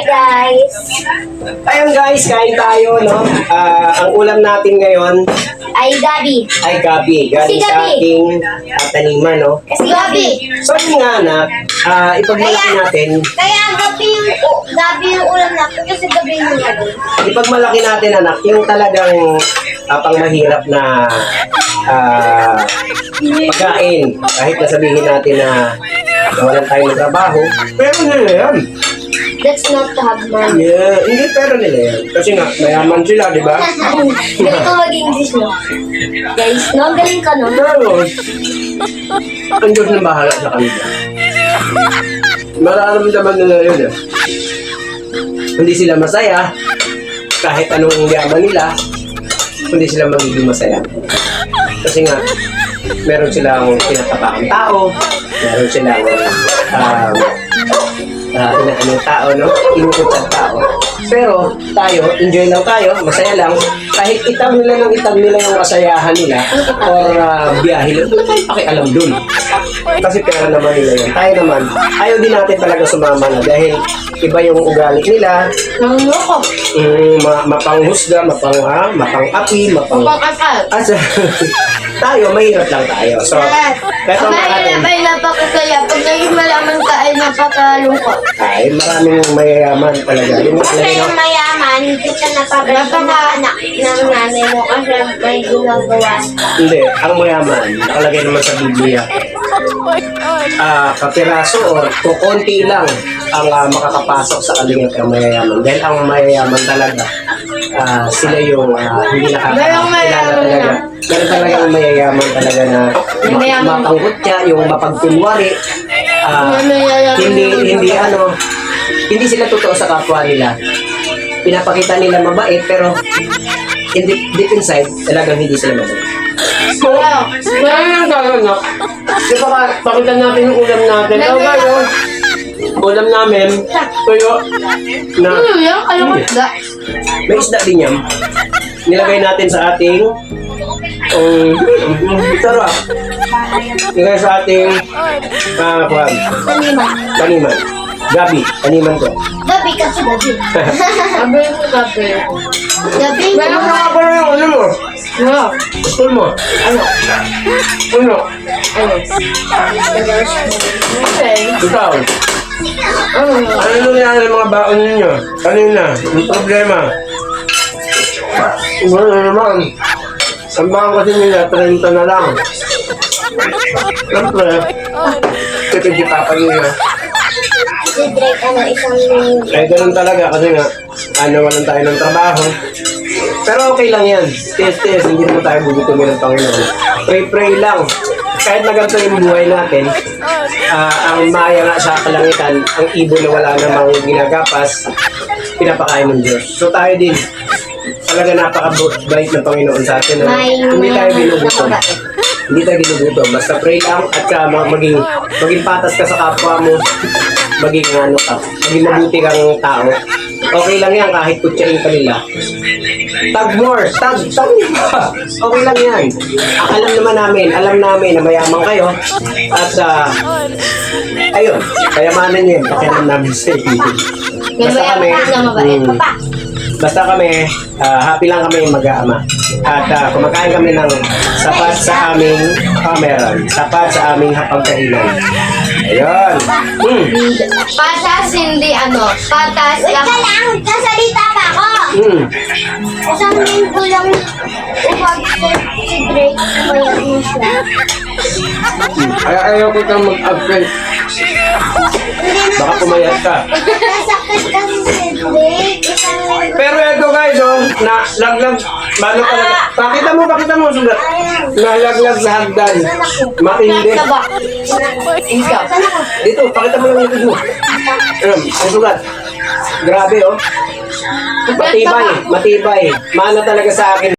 guys! Ayun guys, kain tayo, no? Ang ulam natin ngayon Ay, Gabi. ay gabi. Galing Si sa Gabi. ating taniman, no? Kasi Gabi. So yun nga anak, ipagmalaki natin, Kaya Gabi yung ulam natin kasi Gabi yung ulam. ipagmalaki natin anak, yung talagang pangmahirap na pagkain. Kahit nasabihin natin na nawalan tayo ng trabaho, pero nila yan. That's not to have money. Yeah, hindi pero nila yan. Kasi nga, mayaman sila, di ba? Galing ka mag-English, no? Guys, no? Galing ka, no? Pero, ang Diyos na bahala sa kanila. Mararamdaman nila yun eh. Hindi sila masaya, kahit anong yaman nila, hindi sila magiging masaya. Kasi nga, meron silang pinatapakang tao, meron silang inaanong tao, no? Inukot sa tao. Pero tayo, enjoy lang tayo, masaya lang. Kahit itam nila yung kasayahan nila or biyahe nila, wala tayong pakialam dun. Kasi pera naman nila yun. Tayo naman, ayaw din natin talaga sumama na dahil iba yung ugali nila. Nangloko. Mapanghusga, mapang-api, Asa, tayo, mahirap lang tayo. So, kahit natin, Ay, napakasaya. Pag naging malaman ka ay napakalungkot. ay maraming mayayaman talaga. Yung Kaya mayaman, hindi ka napapaanak ng nanay mo kasi may ginagawa. Hindi, ang mayaman, nakalagay naman sa Biblia. Kapiraso o kukunti lang ang makakapasok sa kalingap ng mayayaman. Dahil ang mayayaman talaga, sila yung hindi nakakakilala talaga. Meron talagang mayayaman talaga na mapanggot niya, yung mapagkunwari. Hindi sila totoo sa kapwa nila. Pinapakita nila mabait, pero deep inside, talagang hindi sila mabait. Kaya yung gano'n, no? Di ba pakita natin yung ulam natin? Oh, guys, ulam namin, tuyo, na may isda din yan. Nilagay natin sa ating sarap. Nilagay sa ating taniman. Gabi, taniman ko. Gabi kasi Gabi. Sabi ko gabi. Gabi. Meron ka nga pala yung ano mo? Ano? School mo? Ano? Ano? Ano? Okay. Ikaw? Ano? Ano nangyari ng mga baon ninyo? Kanina, yung problema. Ano naman? Ang baon kasi nila, 30 na lang. Siyempre, tipid si Papa nila. Si Drake, isang... Eh, ganun talaga kasi nga, walang tayo ng trabaho. Pero okay lang yan. Tiis-tiis, hindi naman tayo bubutumin ng Panginoon. Pray-pray lang. Kahit na ganito yung buhay natin, ang maya nga sa kalangitan, ang ibon na wala namang ginagapas, pinapakain ng Diyos. So tayo din, talaga napakabait ng Panginoon sa atin. Hindi tayo ginugutom. Hindi tayo ginugutom. Basta pray lang at maging patas ka sa kapwa mo. Maging mabuti kang tao. Okay lang yan kahit kutsain ka nila. Tag more, tag pa. Okay lang yan. Alam namin na mayaman kayo. At ayun, kayamanan niyo yun. Pakialam namin sa iyo. Basta kami, happy lang kami mag-aama. At kumakain kami ng sapat sa aming meron. Sapat sa aming hapagkainan. Ayun. Patas, hindi patas lang. Wait ka lang, kasalita pa ako. Isang linggo lang upag si Drake, mayaman siya. Ayaw ko kang mag-absent. Baka pumayat ka. Nasakit kasi si Drake, isang linggo. Pero ito guys, laglag. Paano talaga? Pakita mo, sugat. Nalaglag sa hagdan. Matindi. Dito, pakita mo yung likod mo. Ang sugat. Grabe, Matibay. Mana talaga sa akin.